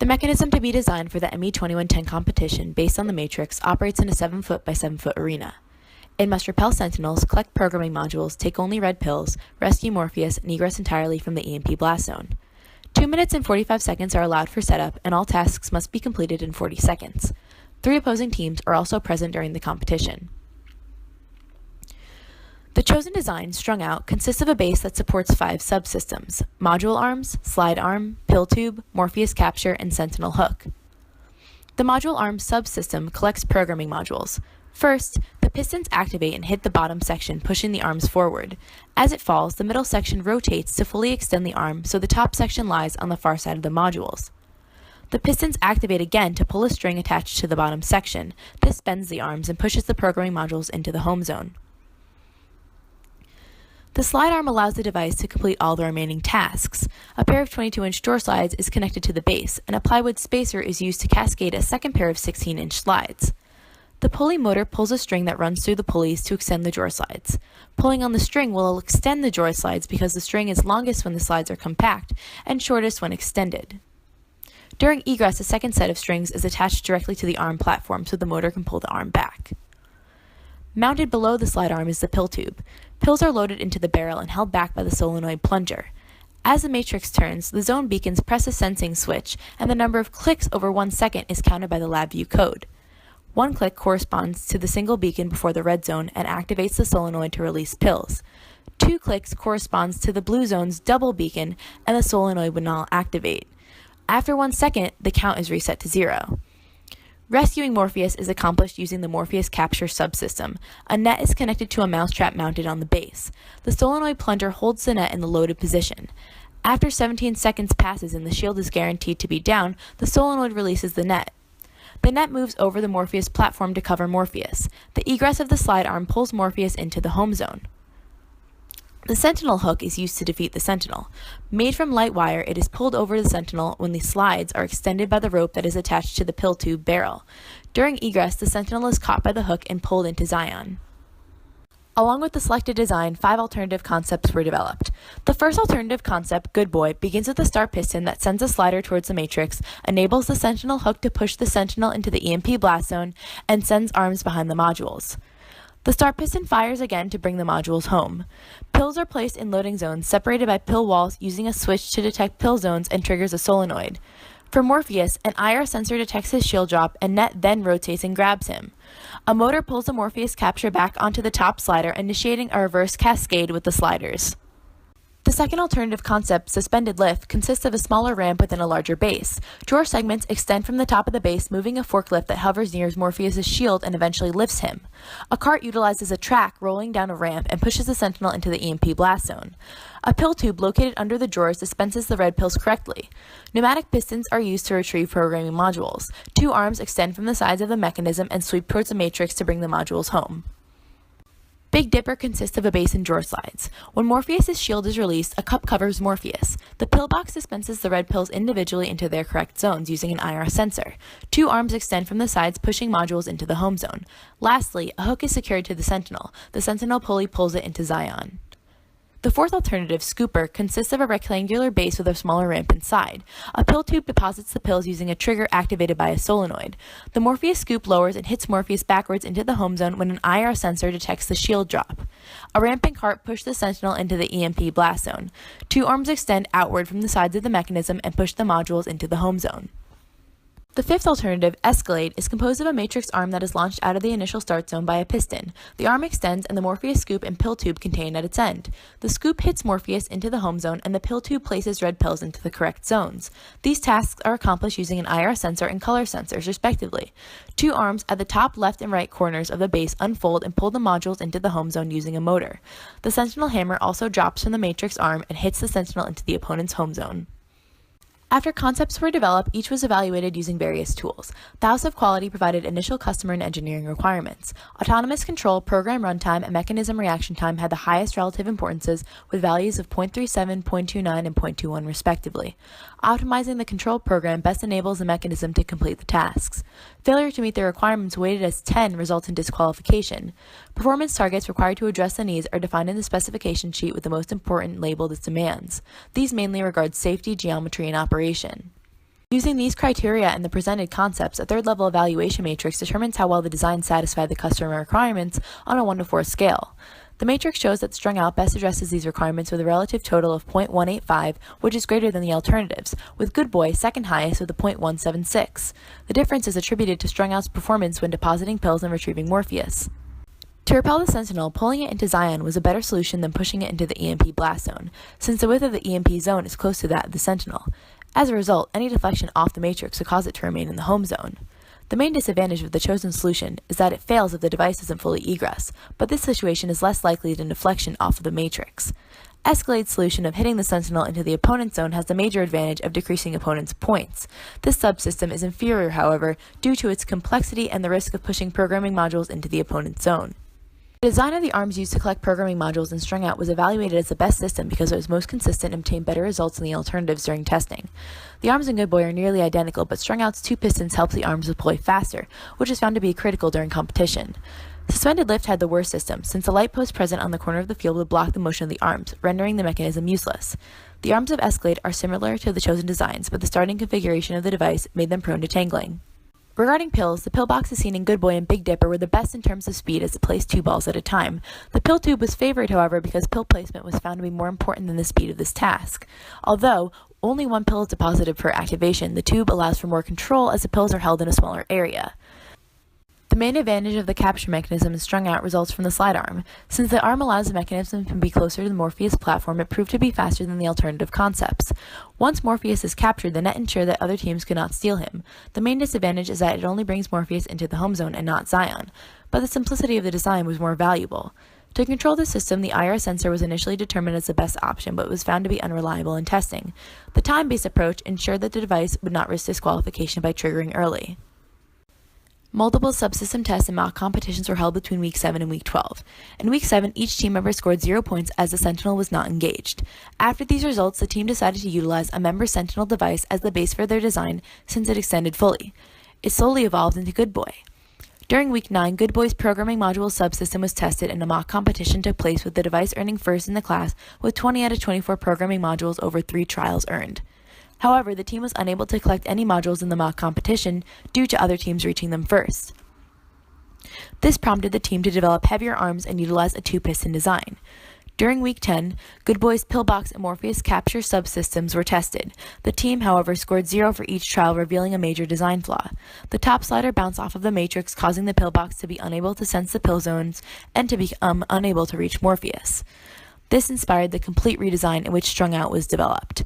mechanism to be designed for the ME2110 competition based on the matrix operates in a 7-foot by 7-foot arena. It must repel sentinels, collect programming modules, take only red pills, rescue Morpheus, and egress entirely from the EMP blast zone. 2 minutes and 45 seconds are allowed for setup, and all tasks must be completed in 40 seconds. 3 opposing teams are also present during the competition. The chosen design, strung out, consists of a base that supports 5 subsystems: module arms, slide arm, pill tube, Morpheus capture, and sentinel hook. The module arm subsystem collects programming modules. First, the pistons activate and hit the bottom section, pushing the arms forward. As it falls, the middle section rotates to fully extend the arm so the top section lies on the far side of the modules. The pistons activate again to pull a string attached to the bottom section. This bends the arms and pushes the programming modules into the home zone. The slide arm allows the device to complete all the remaining tasks. A pair of 22-inch door slides is connected to the base, and a plywood spacer is used to cascade a second pair of 16-inch slides. The pulley motor pulls a string that runs through the pulleys to extend the drawer slides. Pulling on the string will extend the drawer slides because the string is longest when the slides are compact and shortest when extended. During egress, a second set of strings is attached directly to the arm platform so the motor can pull the arm back. Mounted below the slide arm is the pill tube. Pills are loaded into the barrel and held back by the solenoid plunger. As the matrix turns, the zone beacons press a sensing switch, and the number of clicks over 1 second is counted by the LabVIEW code. 1 click corresponds to the single beacon before the red zone and activates the solenoid to release pills. 2 clicks corresponds to the blue zone's double beacon, and the solenoid would not activate. After 1 second, the count is reset to 0. Rescuing Morpheus is accomplished using the Morpheus capture subsystem. A net is connected to a mousetrap mounted on the base. The solenoid plunger holds the net in the loaded position. After 17 seconds passes and the shield is guaranteed to be down, the solenoid releases the net. The net moves over the Morpheus platform to cover Morpheus. The egress of the slide arm pulls Morpheus into the home zone. The sentinel hook is used to defeat the sentinel. Made from light wire, it is pulled over the sentinel when the slides are extended by the rope that is attached to the pill tube barrel. During egress, the sentinel is caught by the hook and pulled into Zion. Along with the selected design, 5 alternative concepts were developed. The first alternative concept, Good Boy, begins with a start piston that sends a slider towards the matrix, enables the sentinel hook to push the sentinel into the EMP blast zone, and sends arms behind the modules. The start piston fires again to bring the modules home. Pills are placed in loading zones separated by pill walls using a switch to detect pill zones and triggers a solenoid. For Morpheus, an IR sensor detects his shield drop and net then rotates and grabs him. A motor pulls the Morpheus capture back onto the top slider, initiating a reverse cascade with the sliders. The second alternative concept, Suspended Lift, consists of a smaller ramp within a larger base. Drawer segments extend from the top of the base, moving a forklift that hovers near Morpheus' shield and eventually lifts him. A cart utilizes a track rolling down a ramp and pushes the sentinel into the EMP blast zone. A pill tube located under the drawers dispenses the red pills correctly. Pneumatic pistons are used to retrieve programming modules. 2 arms extend from the sides of the mechanism and sweep towards the matrix to bring the modules home. Big Dipper consists of a base and drawer slides. When Morpheus' shield is released, a cup covers Morpheus. The pill box dispenses the red pills individually into their correct zones using an IR sensor. 2 arms extend from the sides, pushing modules into the home zone. Lastly, a hook is secured to the sentinel. The sentinel pulley pulls it into Zion. The fourth alternative, Scooper, consists of a rectangular base with a smaller ramp inside. A pill tube deposits the pills using a trigger activated by a solenoid. The Morpheus scoop lowers and hits Morpheus backwards into the home zone when an IR sensor detects the shield drop. A ramp and cart push the sentinel into the EMP blast zone. 2 arms extend outward from the sides of the mechanism and push the modules into the home zone. The fifth alternative, Escalade, is composed of a matrix arm that is launched out of the initial start zone by a piston. The arm extends and the Morpheus scoop and pill tube contained at its end. The scoop hits Morpheus into the home zone and the pill tube places red pills into the correct zones. These tasks are accomplished using an IR sensor and color sensors, respectively. 2 arms at the top left and right corners of the base unfold and pull the modules into the home zone using a motor. The sentinel hammer also drops from the matrix arm and hits the sentinel into the opponent's home zone. After concepts were developed, each was evaluated using various tools. The House of Quality provided initial customer and engineering requirements. Autonomous control, program runtime, and mechanism reaction time had the highest relative importances with values of 0.37, 0.29, and 0.21 respectively. Optimizing the control program best enables the mechanism to complete the tasks. Failure to meet the requirements weighted as 10 results in disqualification. Performance targets required to address the needs are defined in the specification sheet with the most important labeled as demands. These mainly regard safety, geometry, and operation. Using these criteria and the presented concepts, a third-level evaluation matrix determines how well the design satisfied the customer requirements on a 1 to 4 scale. The matrix shows that strung out best addresses these requirements with a relative total of 0.185, which is greater than the alternatives, with Good Boy second highest with a 0.176. The difference is attributed to strung out's performance when depositing pills and retrieving Morpheus. To repel the Sentinel, pulling it into Zion was a better solution than pushing it into the EMP blast zone, since the width of the EMP zone is close to that of the Sentinel. As a result, any deflection off the matrix would cause it to remain in the home zone. The main disadvantage of the chosen solution is that it fails if the device doesn't fully egress, but this situation is less likely than deflection off of the matrix. Escalade's solution of hitting the Sentinel into the opponent's zone has the major advantage of decreasing opponent's points. This subsystem is inferior, however, due to its complexity and the risk of pushing programming modules into the opponent's zone. The design of the arms used to collect programming modules and strung out was evaluated as the best system because it was most consistent and obtained better results than the alternatives during testing. The arms in Good Boy are nearly identical, but strung out's 2 pistons helps the arms deploy faster, which is found to be critical during competition. Suspended lift had the worst system, since the light post present on the corner of the field would block the motion of the arms, rendering the mechanism useless. The arms of Escalade are similar to the chosen designs, but the starting configuration of the device made them prone to tangling. Regarding pills, the pill boxes seen in Good Boy and Big Dipper were the best in terms of speed as it placed 2 balls at a time. The pill tube was favored, however, because pill placement was found to be more important than the speed of this task. Although only 1 pill is deposited per activation, the tube allows for more control as the pills are held in a smaller area. The main advantage of the capture mechanism in strung out results from the slide arm. Since the arm allows the mechanism to be closer to the Morpheus platform, it proved to be faster than the alternative concepts. Once Morpheus is captured, the net ensured that other teams could not steal him. The main disadvantage is that it only brings Morpheus into the home zone and not Zion, but the simplicity of the design was more valuable. To control the system, the IR sensor was initially determined as the best option, but was found to be unreliable in testing. The time-based approach ensured that the device would not risk disqualification by triggering early. Multiple subsystem tests and mock competitions were held between Week 7 and Week 12. In Week 7, each team member scored 0 points as the Sentinel was not engaged. After these results, the team decided to utilize a member Sentinel device as the base for their design since it extended fully. It slowly evolved into Good Boy. During Week 9, Good Boy's programming module subsystem was tested and a mock competition took place with the device earning first in the class with 20 out of 24 programming modules over 3 trials earned. However, the team was unable to collect any modules in the mock competition due to other teams reaching them first. This prompted the team to develop heavier arms and utilize a 2-piston design. During Week 10, Good Boy's Pillbox and Morpheus capture subsystems were tested. The team, however, scored 0 for each trial, revealing a major design flaw. The top slider bounced off of the matrix, causing the Pillbox to be unable to sense the pill zones and to become unable to reach Morpheus. This inspired the complete redesign in which Strung Out was developed.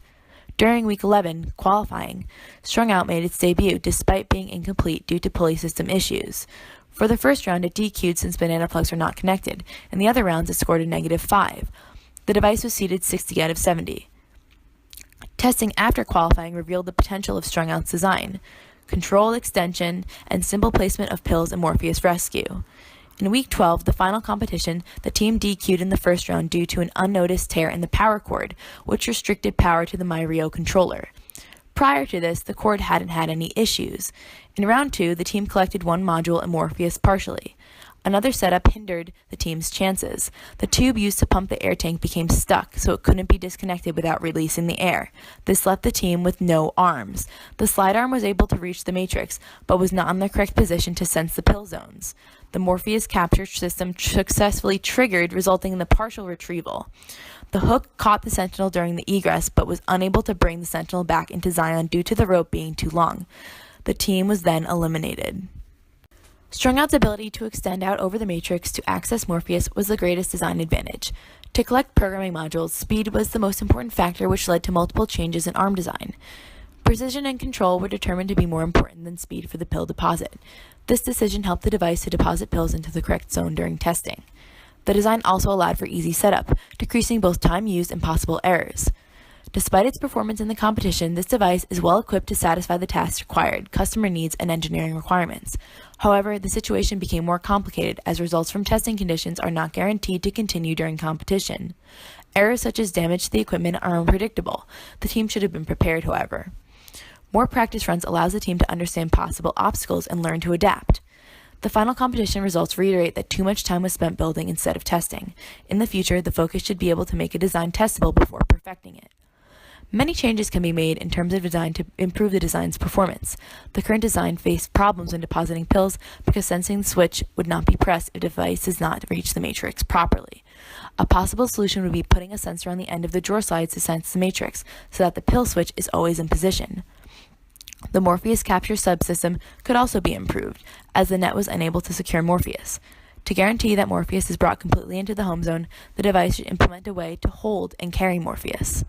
During Week 11, qualifying, Strung Out made its debut despite being incomplete due to pulley system issues. For the first round, it DQ'd since banana plugs were not connected. In the other rounds, it scored a -5. The device was seeded 60 out of 70. Testing after qualifying revealed the potential of Strung Out's design, control extension, and simple placement of pills and Morpheus rescue. In Week 12, the final competition, the team DQ'd in the first round due to an unnoticed tear in the power cord, which restricted power to the MyRio controller. Prior to this, the cord hadn't had any issues. In round 2, the team collected 1 module and Morpheus partially. Another setup hindered the team's chances. The tube used to pump the air tank became stuck, so it couldn't be disconnected without releasing the air. This left the team with no arms. The slide arm was able to reach the matrix, but was not in the correct position to sense the pill zones. The Morpheus capture system successfully triggered, resulting in the partial retrieval. The hook caught the Sentinel during the egress, but was unable to bring the Sentinel back into Zion due to the rope being too long. The team was then eliminated. Strung Out's ability to extend out over the matrix to access Morpheus was the greatest design advantage. To collect programming modules, speed was the most important factor, which led to multiple changes in arm design. Precision and control were determined to be more important than speed for the pill deposit. This decision helped the device to deposit pills into the correct zone during testing. The design also allowed for easy setup, decreasing both time used and possible errors. Despite its performance in the competition, this device is well equipped to satisfy the tasks required, customer needs, and engineering requirements. However, the situation became more complicated as results from testing conditions are not guaranteed to continue during competition. Errors such as damage to the equipment are unpredictable. The team should have been prepared, however. More practice runs allows the team to understand possible obstacles and learn to adapt. The final competition results reiterate that too much time was spent building instead of testing. In the future, the focus should be able to make a design testable before perfecting it. Many changes can be made in terms of design to improve the design's performance. The current design faced problems when depositing pills because sensing the switch would not be pressed if the device does not reach the matrix properly. A possible solution would be putting a sensor on the end of the drawer slides to sense the matrix so that the pill switch is always in position. The Morpheus capture subsystem could also be improved, as the net was unable to secure Morpheus. To guarantee that Morpheus is brought completely into the home zone, the device should implement a way to hold and carry Morpheus.